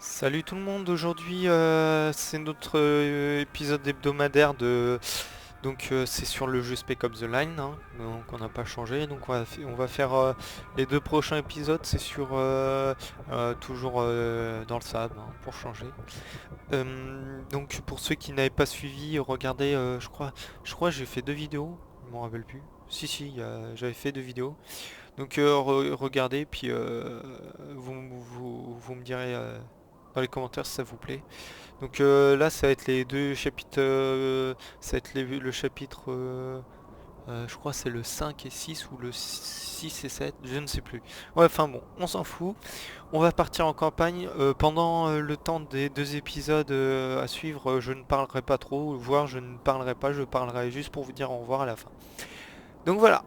Salut tout le monde, aujourd'hui c'est notre épisode hebdomadaire de... Donc c'est sur le jeu Spec Ops The Line, hein, donc on n'a pas changé, donc on va faire les deux prochains épisodes, c'est sur toujours dans le sable, hein, pour changer. Donc pour ceux qui n'avaient pas suivi, regardez, je crois que j'ai fait deux vidéos, je m'en rappelle plus. Si, j'avais fait deux vidéos. Donc regardez, puis vous me direz dans les commentaires si ça vous plaît. Donc là, ça va être les deux chapitres. Ça va être le chapitre. Je crois que c'est le 5 et 6 ou le 6 et 7, je ne sais plus. Ouais, enfin bon, on s'en fout. On va partir en campagne. Pendant le temps des deux épisodes à suivre, je ne parlerai pas trop, voire je ne parlerai pas, je parlerai juste pour vous dire au revoir à la fin. Donc voilà.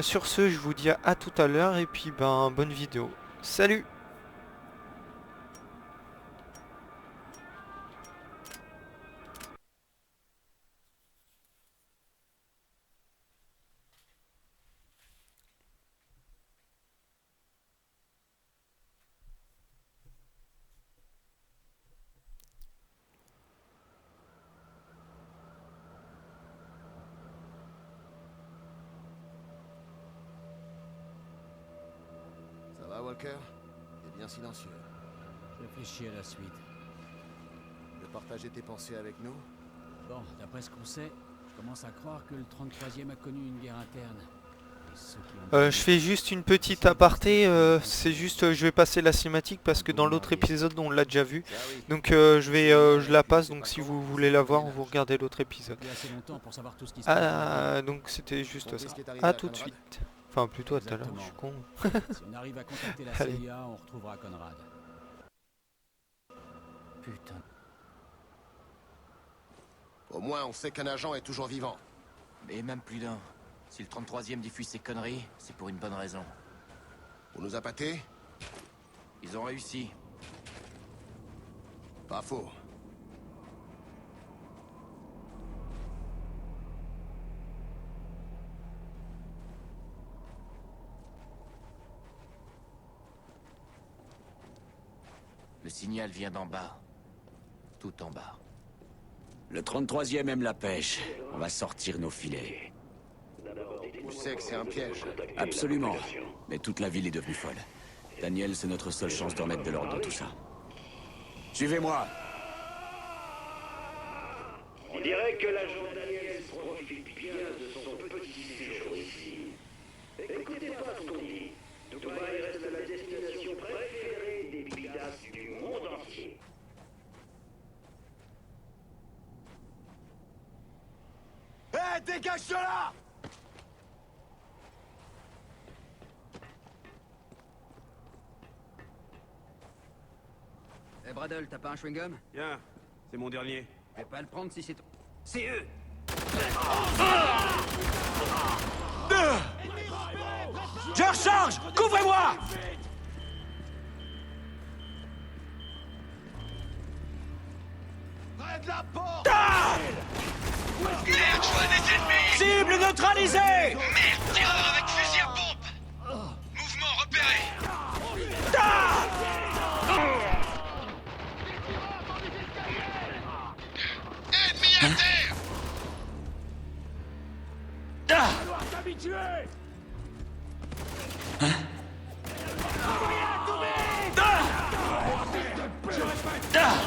Sur ce, je vous dis à tout à l'heure et puis ben bonne vidéo. Salut! Ça va, Walker? T'es bien silencieux. Je réfléchis à la suite. Tu veux partager tes pensées avec nous? Bon, d'après ce qu'on sait, je commence à croire que le 33e a connu une guerre interne. Et ceux qui ont Je fais juste une petite aparté, c'est juste je vais passer la cinématique parce que dans l'autre épisode on l'a déjà vu. Ça, oui. Donc je la passe, donc si vous voulez la voir, vous regardez l'autre épisode. eu assez longtemps pour savoir tout ce qui se passe. Ah, donc c'était juste ça. Compris ce qui est arrivé À à tout de Conrad? suite. Enfin plutôt à tout à l'heure, je suis con. Si on arrive à contacter la Allez. CIA, on retrouvera Conrad. Putain. Au moins, on sait qu'un agent est toujours vivant. Et même plus d'un. Si le 33e diffuse ces conneries, c'est pour une bonne raison. On nous a pâtés? Ils ont réussi. Pas faux. Le signal vient d'en bas. Tout en bas. Le 33e aime la pêche. On va sortir nos filets. Tu sais que c'est un piège. Absolument. Mais toute la ville est devenue folle. Daniel, c'est notre seule chance de remettre de l'ordre dans tout ça. Suivez-moi. On dirait que l'agent Daniel profite bien de son petit séjour ici. Écoutez pas ce qu'on dit. Dubaï reste la destination préférée des bidas du monde entier. Hé, dégage de là! Eh Bradle, t'as pas un chewing-gum? Tiens, c'est mon dernier. Je vais pas le prendre si c'est toi. C'est eux! Je recharge. Couvrez-moi. Près de la porte! Cible neutralisée. Tireur avec fusil à pompe! Mouvement repéré! Ennemi à terre!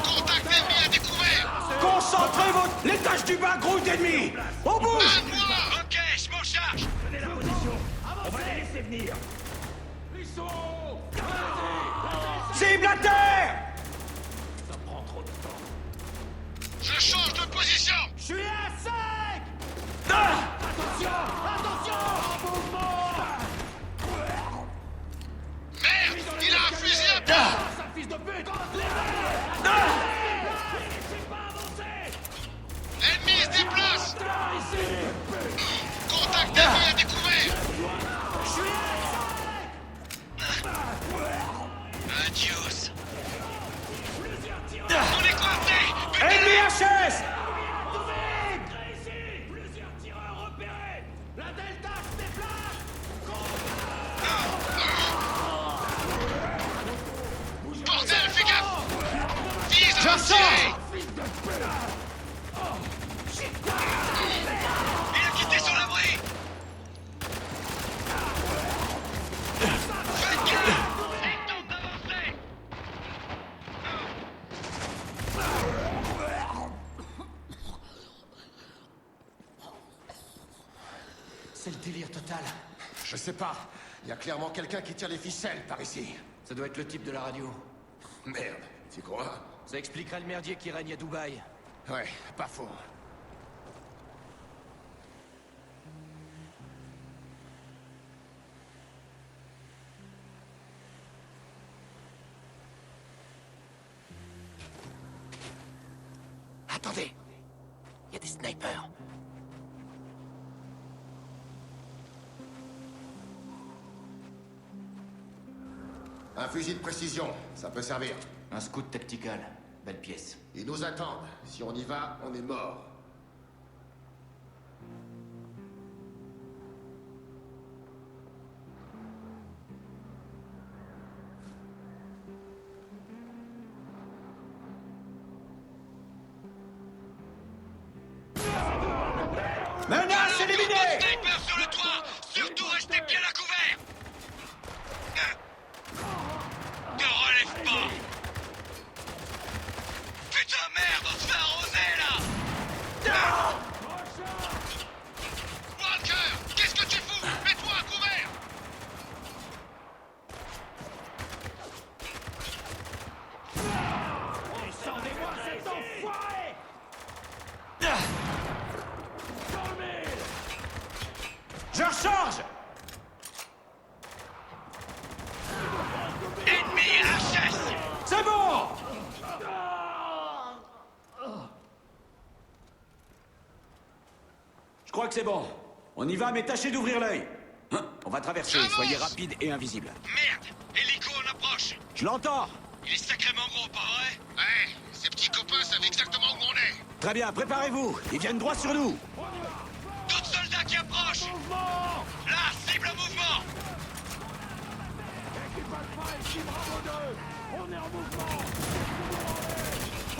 Contact ennemi à découvert! Concentrez votre... Les tâches du bas grouille d'ennemis. Au bout. À moi! Ok, je m'en charge! Cible à terre. Je change de position! Je suis à sec. Merde! Il a un fusil à pompe! L'ennemi se déplace! Contact ennemi à découvert! tirer! Il a quitté son abri! Faites gaffe! Il tente d'avancer! C'est le délire total. Je sais pas. Il y a clairement quelqu'un qui tire les ficelles par ici. Ça doit être le type de la radio. Merde, tu crois? Ça expliquerait le merdier qui règne à Dubaï. Ouais, pas faux. Attendez! Il y a des snipers. Un fusil de précision, ça peut servir. Un scout tactical. Belle pièce. Ils nous attendent. Si on y va, on est mort. Menace éliminée! Sniper sur le toit! Surtout restez bien à couvert! Te relève pas! Putain merde, on se fait arroser là! Walker! Qu'est-ce que tu fous? Mets-toi à couvert! Descendez-moi cet enfoiré! Je recharge! Ennemi à la chasse! C'est bon! Je crois que c'est bon. On y va, mais tâchez d'ouvrir l'œil. Hein, on va traverser, J'avance. soyez rapide et invisible. Merde! Hélico en approche! Je l'entends! Il est sacrément gros, pas vrai? Ouais, ces petits copains savent exactement où on est. Très bien, préparez-vous. Ils viennent droit sur nous. D'autres soldats qui approchent! Là, cible en mouvement!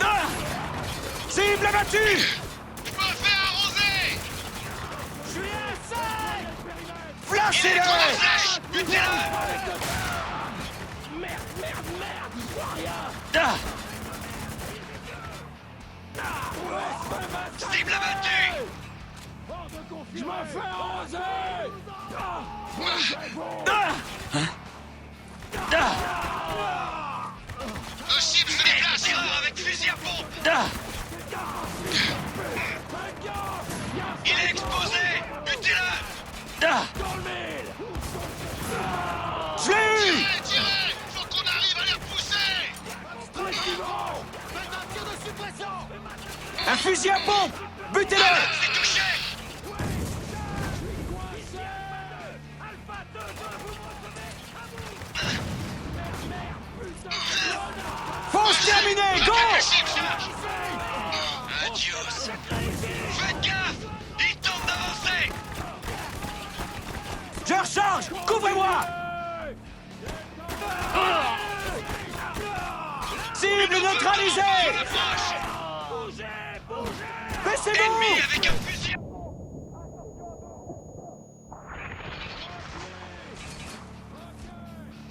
Ah! Cible abattue! Je me fais arroser! Il est Flashez-le! trop de flèches! Butez-le! Ah! Cible abattue! Nos cibles se déplacent! Tireur avec fusil à pompe! Ah! Il est exposé! Butez-le! Ah! Je l'ai eu! Tirez, tirez! Faut qu'on arrive à les repousser! Un fusil à pompe! Butez-le! C'est touché! Fonce terminée! Go! La cible charge! Adios! Faites gaffe! Il tente d'avancer! Je recharge! Couvrez-moi! Cible neutralisée! Approche! Baissez-vous! Ennemi avec un fusil!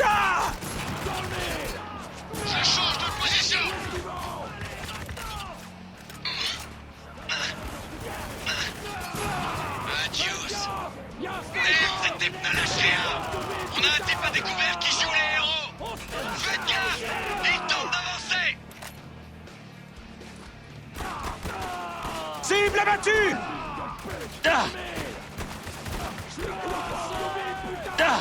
Ah! Je change de position! Adios! Merde, cette type n'a lâché un! On a un type à découvert qui joue les héros! Faites gaffe! Il tente d'avancer! Cible abattue! Ah! Ah!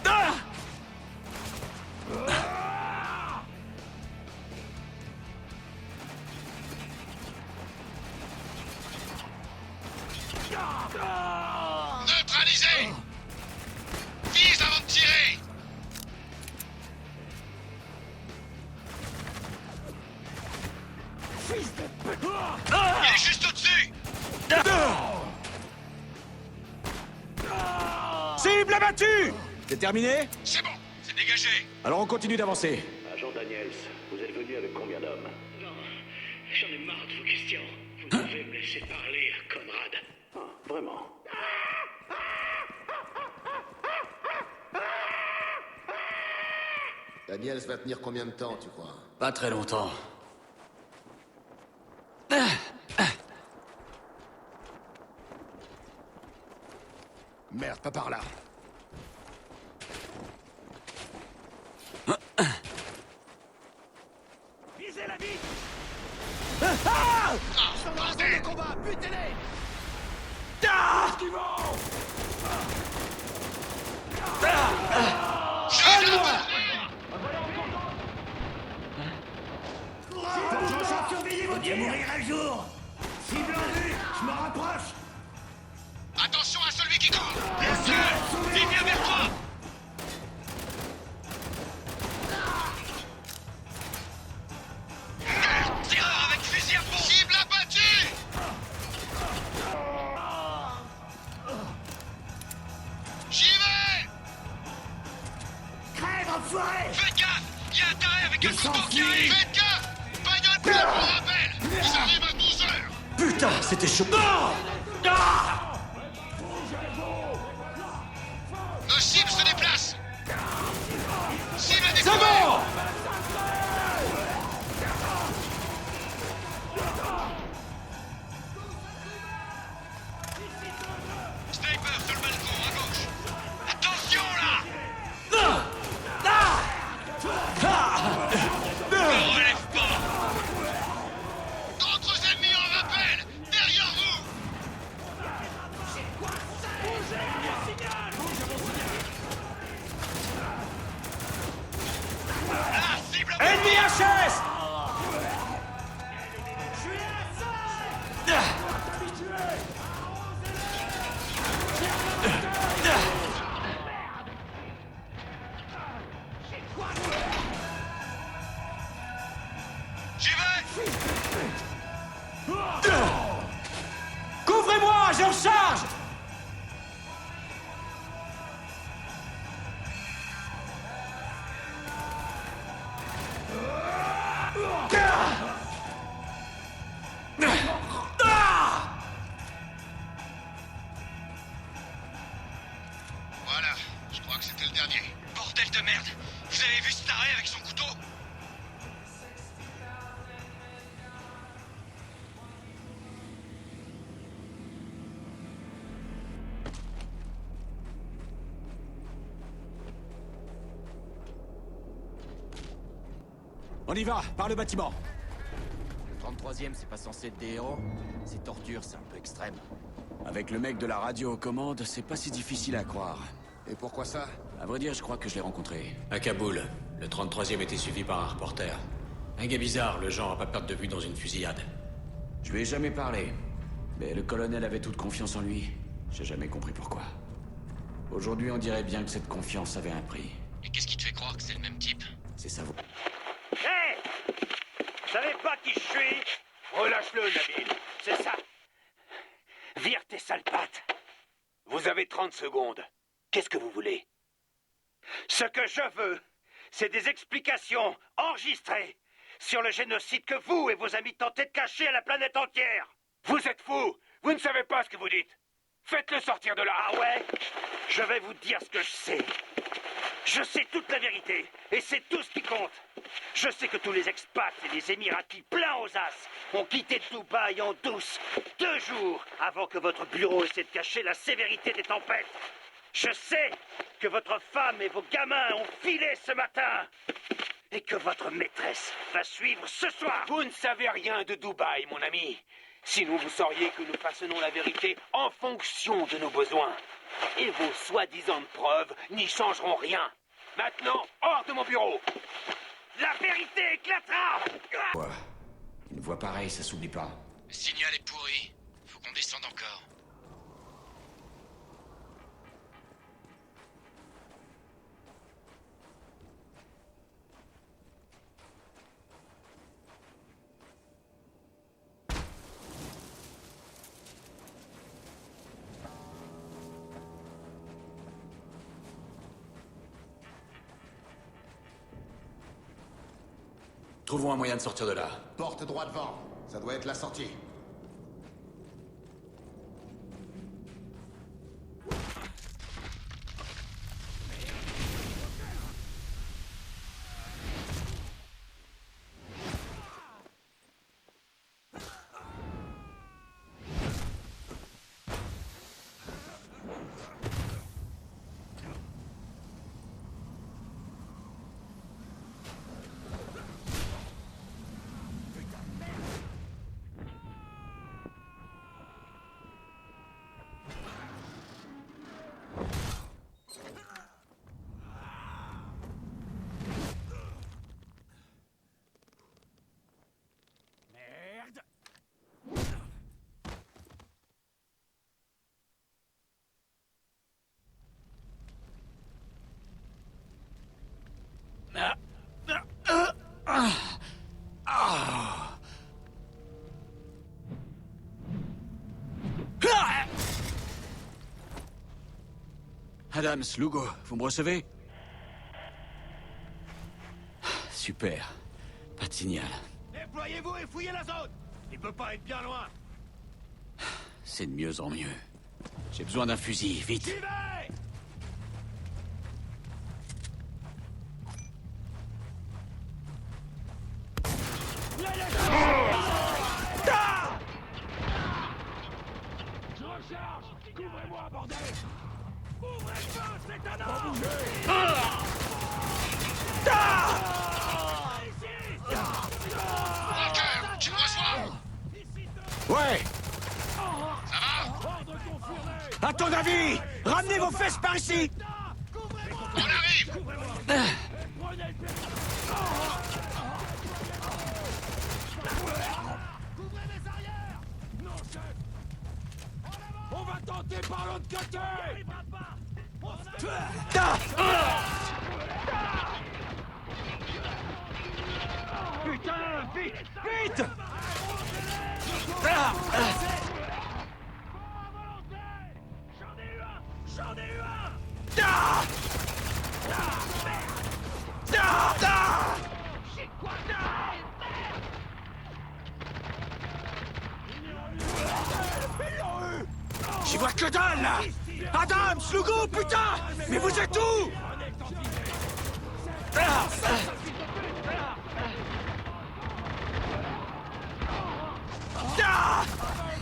Ah! Neutralisé! Vise avant de tirer! Il est juste au-dessus! Cible abattue! C'est terminé? C'est bon, c'est dégagé! Alors on continue d'avancer. Agent Daniels, vous êtes venu avec combien d'hommes? Non, j'en ai marre de vos questions. Vous devez me laisser parler à Conrad. Ah, vraiment? Daniels va tenir combien de temps, tu crois? Pas très longtemps. Merde, pas par là. Visez la vie. Bordel! Combat, butez-les! Surveillez votre mourir un jour. Cible en vue, je me rapproche. Attention à celui qui court! Laisse-le! Il vient vers toi! Tireur avec fusil à pompe! Cible abattue! J'y vais! Crève, enfoiré. Faites gaffe! Il y a un taré avec un couteau qui arrive! Faites gaffe! Bagnole pleine, je vous rappelle! Ils arrivent à 12 heures! Putain, c'était chaud. Nos cibles se déplacent! Cible à C'est découvert! bon! Sniper sur le balcon, à gauche! Attention là! Ne relève pas! D'autres ennemis en rappel! Derrière vous! La cible à Ennemi HS! J'y vais! Couvrez-moi, je recharge! Voilà, je crois que c'était le dernier. Bordel de merde! Vous avez vu ce taré avec son couteau? On y va, par le bâtiment. Le 33e, c'est pas censé être des héros? Ces tortures, c'est un peu extrême. Avec le mec de la radio aux commandes, c'est pas si difficile à croire. Et pourquoi ça? À vrai dire, je crois que je l'ai rencontré. À Kaboul, le 33e était suivi par un reporter. Un gars bizarre, le genre à pas perdre de vue dans une fusillade. Je lui ai jamais parlé. Mais le colonel avait toute confiance en lui. J'ai jamais compris pourquoi. Aujourd'hui, on dirait bien que cette confiance avait un prix. Et qu'est-ce qui te fait croire que c'est le même type? C'est ça. Hé! Vous savez pas qui je suis? Relâche-le, Nabil. C'est ça. Vire tes sales pattes. Vous avez 30 secondes. Qu'est-ce que vous voulez? Ce que je veux, c'est des explications enregistrées sur le génocide que vous et vos amis tentez de cacher à la planète entière. Vous êtes fous. Vous ne savez pas ce que vous dites. Faites-le sortir de là. Ah ouais? Je vais vous dire ce que je sais. Je sais toute la vérité, et c'est tout ce qui compte. Je sais que tous les expats et les émiratis pleins aux as ont quitté Dubaï en douce 2 jours avant que votre bureau essaie de cacher la sévérité des tempêtes. Je sais que votre femme et vos gamins ont filé ce matin et que votre maîtresse va suivre ce soir. Vous ne savez rien de Dubaï, mon ami. Sinon, vous sauriez que nous façonnons la vérité en fonction de nos besoins. Et vos soi-disant preuves n'y changeront rien. Maintenant, hors de mon bureau. La vérité éclatera. Ouais. Une voix pareille, ça s'oublie pas. Le signal est pourri. Faut qu'on descende encore. Trouvons un moyen de sortir de là. Porte droit devant. Ça doit être la sortie. Adams, Lugo, vous me recevez? Super. Pas de signal. Déployez-vous et fouillez la zone. Il peut pas être bien loin. C'est de mieux en mieux. J'ai besoin d'un fusil, vite. J'y vais. Je recharge. Couvrez-moi, bordel. Ouvrez le feu, c'est un homme. Walker, tu me reçois? Ouais! Ça va? À ton avis, ramenez vos fesses par ici. On arrive! Couvrez les arrières. Non, chef. On va tenter par l'autre côté. Putain, vite, vite. J'en ai eu un. J'y vois que dalle, là! Adams, Lugo, putain! Mais vous êtes où?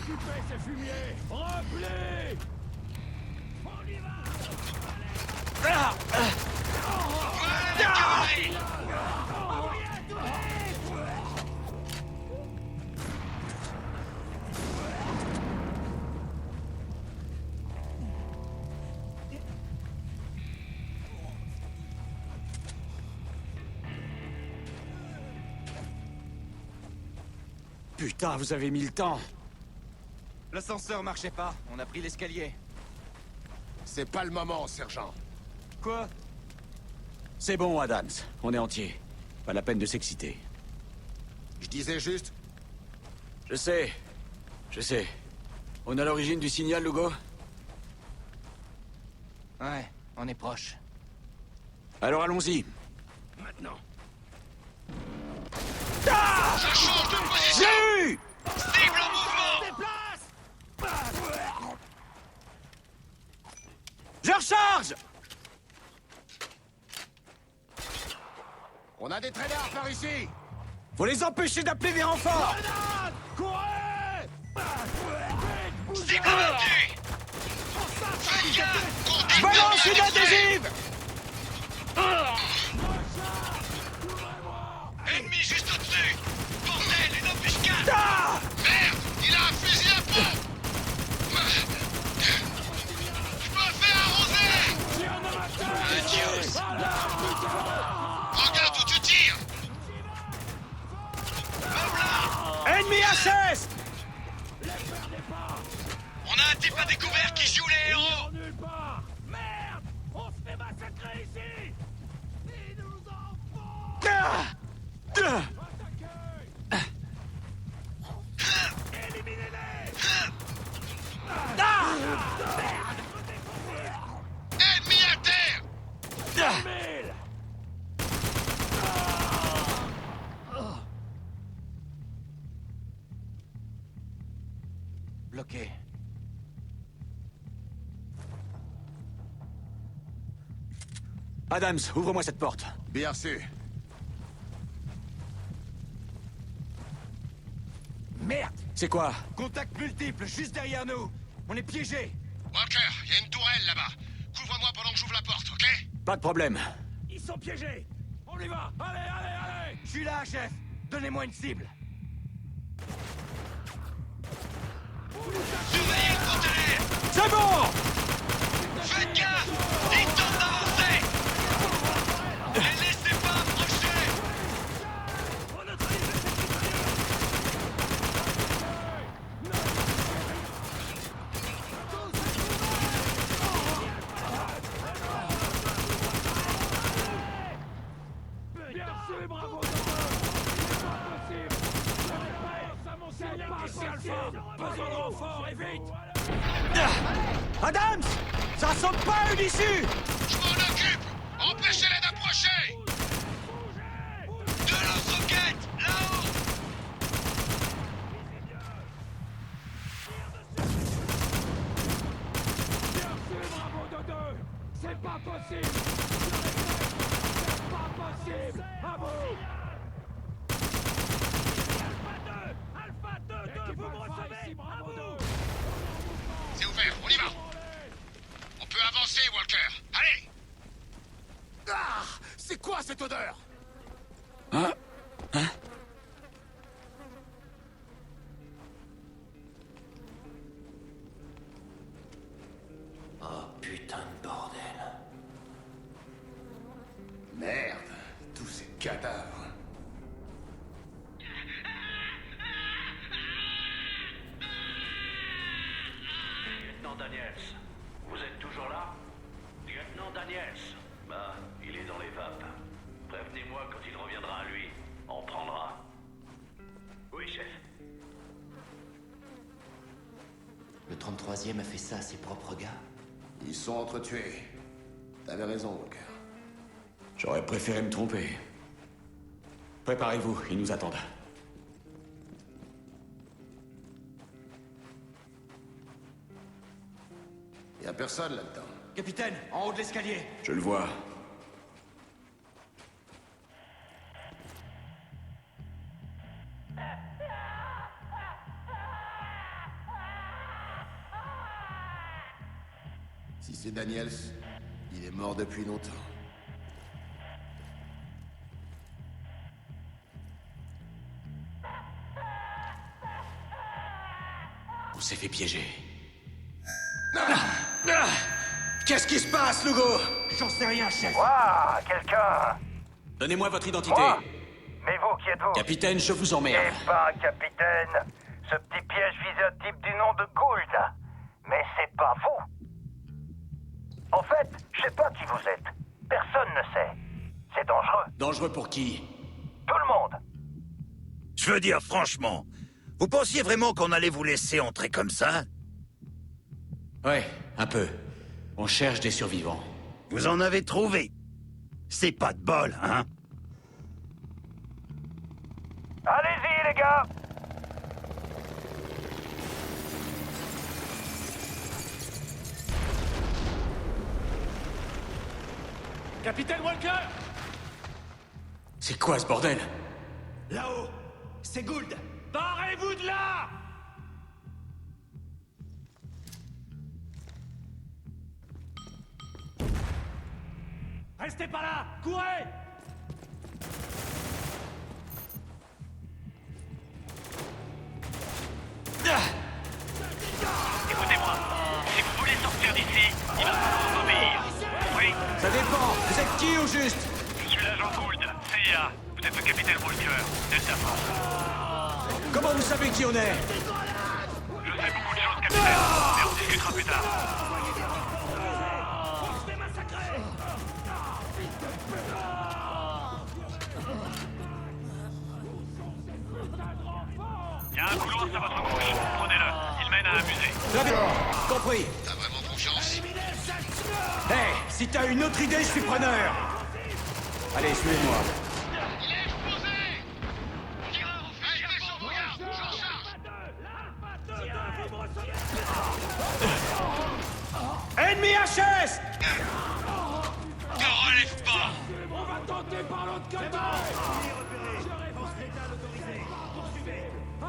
Occupez ces fumiers. Remplis. On y va. Putain, vous avez mis le temps. L'ascenseur marchait pas, on a pris l'escalier. C'est pas le moment, sergent. Quoi? C'est bon, Adams. On est entier. Pas la peine de s'exciter. Je disais juste... Je sais. Je sais. On a l'origine du signal, Lugo? Ouais, on est proche. Alors allons-y. Maintenant. Je change de position! J'ai eu! Cible en mouvement! Déplace. Je recharge! On a des traînards par ici. Faut les empêcher d'appeler des renforts! Courez. Cible abattue! Faites gaffe! Contact Balance une terminal extrait! adhésive! Ennemi juste au-dessus! Bordel, une embuscade! Ah! Merde! Il a un fusil à pompe! Je me fais arroser! Adios! Regarde où tu tires! Hop là! Ennemi à 16! On a un type à découvert qui joue les héros! Nulle part. Merde. On se fait massacrer ici. Ils nous en font. Ah! Ah! Éliminez-les. Ennemi à terre! Mille. bloqué. Adams, ouvre-moi cette porte. Bien sûr. Merde! C'est quoi? Contact multiple, juste derrière nous! On est piégés! Walker, il y a une tourelle là-bas. Couvre-moi pendant que j'ouvre la porte, ok? Pas de problème. Ils sont piégés. On y va. Allez, allez, allez. Je suis là, chef! Donnez-moi une cible! Surveillez le conteneur! C'est bon! Faites gaffe! Il tente d'avancer! Ne les laissez pas approcher! On neutralise le bien sûr, bravo. C'est Alpha. Besoin de renfort et vite. Adams! Ça ressemble pas à une issue! Je m'en occupe! Empêchez-les d'approcher! De lance-roquettes! Là-haut! Bien sûr, bravo de deux. C'est pas possible. C'est pas possible. À vous. Alpha 2, vous me recevez. Bravo. C'est ouvert, on y va! On peut avancer, Walker! Allez! Ah! C'est quoi cette odeur? Hein? Hein? Oh putain de bordel. Merde, tous ces cadavres. Lieutenant Daniels, vous êtes toujours là? Lieutenant Daniels. Bah, il est dans les vapes. Prévenez-moi quand il reviendra à lui. On prendra. Oui, chef. Le 33e a fait ça à ses propres gars. Ils sont entretués. T'avais raison, Walker. J'aurais préféré me tromper. Préparez-vous, ils nous attendent. Y a personne là-dedans. Capitaine, en haut de l'escalier! Je le vois. Si c'est Daniels, il est mort depuis longtemps. On s'est fait piéger. Qu'est-ce qui se passe, Lugo? J'en sais rien, chef! Waouh, quelqu'un! Donnez-moi votre identité. Moi? Mais vous, qui êtes-vous? Capitaine, je vous emmerde. Eh ben, capitaine, ce petit piège visait un type du nom de Gould. Mais c'est pas vous. En fait, je sais pas qui vous êtes. Personne ne sait. C'est dangereux. Dangereux pour qui? Tout le monde. Je veux dire, franchement, vous pensiez vraiment qu'on allait vous laisser entrer comme ça? Ouais, un peu. On cherche des survivants. Vous en avez trouvé. C'est pas de bol, hein? Allez-y, les gars. Capitaine Walker. C'est quoi ce bordel? Là-haut. C'est Gould. Barrez-vous de là. Restez pas là. Courez. Écoutez-moi, si vous voulez sortir d'ici, il va falloir obéir. Oui, Ça dépend. Vous êtes qui au juste? je suis l'agent Gould, CIA. Vous êtes le capitaine Walker, Delta Force. Comment vous savez qui on est? Je sais beaucoup de choses, capitaine, mais on discutera plus tard. On se fait massacrer. Il y a un couloir sur votre gauche. Prenez-le. Il mène à un musée. Très bien. Compris. T'as vraiment confiance? Hey, si t'as une autre idée, je suis preneur. Allez, suivez-moi. Il est explosé! Tireur au fusil à pompe, regarde, j'en charge! Vous me recevez. chest! Te relève pas! On va tenter par l'autre côté!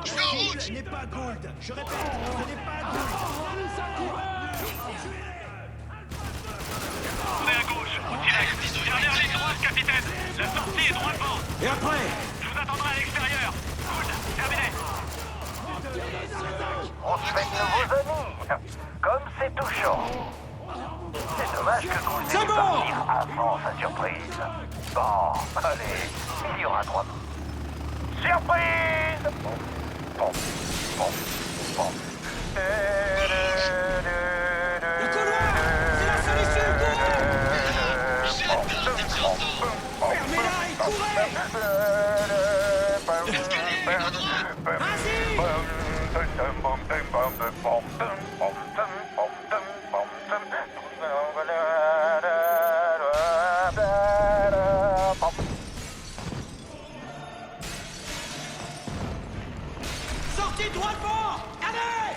Je suis en route! Ce n'est pas Gould. Je répète, ce n'est pas Gould. On est à gauche, direct. Derrière les grosses, capitaine. La sortie est droit devant. Et après? Je vous attendrai à l'extérieur. Good, terminé. On se fait de nouveaux amis. Comme c'est touchant. C'est dommage que Gould C'est bon! avant sa surprise. Bon, allez, il y aura 3 mots. Surprise! Bon. Le couloir! C'est la solution, J'adore cette chanson. fermez-la et courez! L'escalier, à droite. Sortez droit devant! Allez!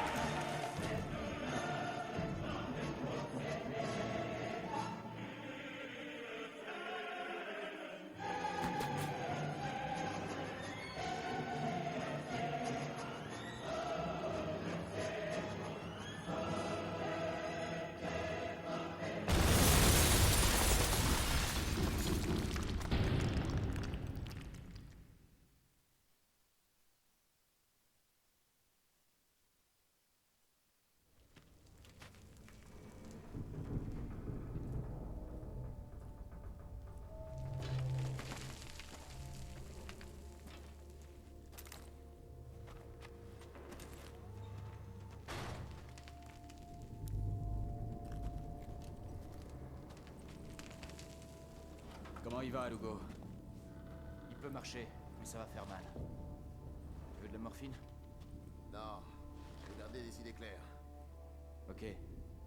Comment il va, Lugo? Il peut marcher, mais ça va faire mal. Tu veux de la morphine? Non, j'ai gardé les idées claires. Ok,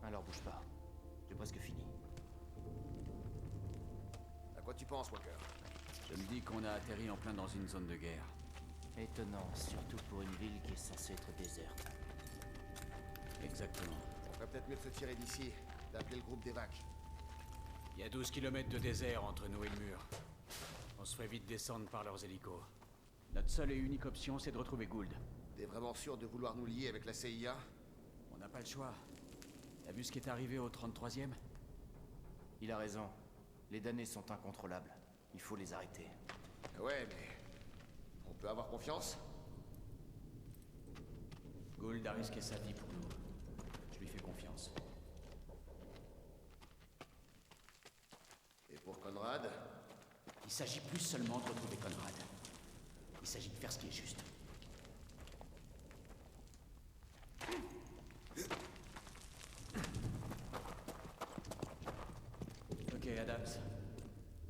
alors bouge pas. J'ai presque fini. À quoi tu penses, Walker? Je me dis qu'on a atterri en plein dans une zone de guerre. Étonnant, surtout pour une ville qui est censée être déserte. Exactement. On ferait peut-être mieux de se tirer d'ici, d'appeler le groupe d'évac. Il y a 12 km de désert entre nous et le mur. On se ferait vite descendre par leurs hélicos. Notre seule et unique option, c'est de retrouver Gould. T'es vraiment sûr de vouloir nous lier avec la CIA? On n'a pas le choix. T'as vu ce qui est arrivé au 33e? Il a raison. Les damnés sont incontrôlables. Il faut les arrêter. Ouais, mais... on peut avoir confiance? Gould a risqué sa vie pour nous. Je lui fais confiance. Et pour Conrad? Il s'agit plus seulement de retrouver Conrad. Il s'agit de faire ce qui est juste. Ok, Adams.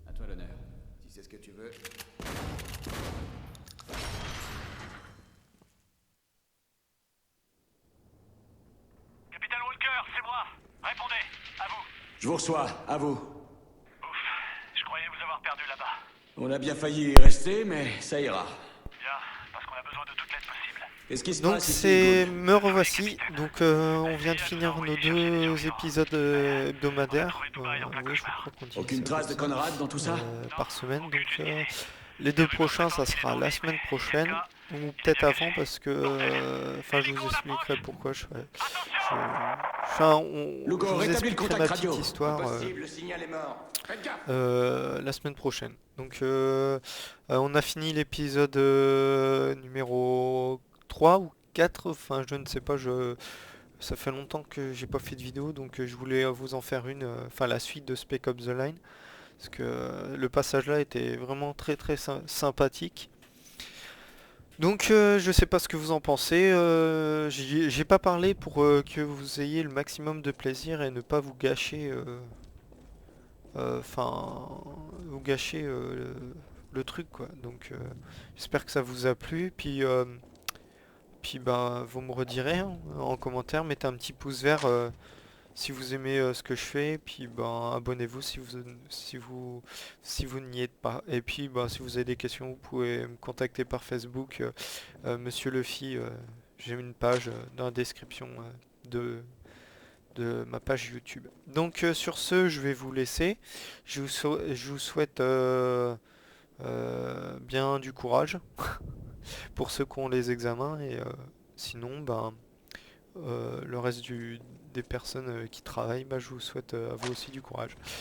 À toi l'honneur. Si c'est ce que tu veux. Capitaine Walker, c'est moi. Répondez, à vous. Je vous reçois, à vous. Ouf, je croyais vous avoir perdu là-bas. On a bien failli y rester, mais ça ira. Bien, parce qu'on a besoin de toute l'aide possible. Qu'est-ce qui se Donc passe ici, c'est... Gould me revoici. Donc on vient de finir nos 2 épisodes hebdomadaires. Oui, je crois qu'on dit Aucune ça trace de comme ça, Conrad dans tout ça par semaine. Donc les 2 prochains, ça sera la semaine prochaine. Ou peut-être avant parce que... Enfin, je vous expliquerai pourquoi je ferai... Enfin, je Lugo, vous rétablis le expliquerai contact ma radio. petite histoire Impossible, le signal est mort. Faites gaffe! la semaine prochaine. Donc on a fini l'épisode numéro 3 ou 4, enfin je ne sais pas, ça fait longtemps que j'ai pas fait de vidéo, donc je voulais vous en faire une, enfin la suite de Spec Ops The Line, parce que le passage là était vraiment très très sympathique. Donc je sais pas ce que vous en pensez, j'ai pas parlé pour que vous ayez le maximum de plaisir et ne pas vous gâcher, vous gâcher le truc quoi. Donc j'espère que ça vous a plu, puis bah vous me redirez hein, en commentaire, mettez un petit pouce vert si vous aimez ce que je fais, puis ben abonnez-vous si vous n'y êtes pas. Et puis bah si vous avez des questions, vous pouvez me contacter par Facebook, Monsieur Luffy, j'ai une page dans la description de ma page YouTube. Donc sur ce, je vais vous laisser. Je vous souhaite bien du courage pour ceux qui ont les examens et sinon, ben, le reste des personnes qui travaillent, bah, je vous souhaite à vous aussi du courage.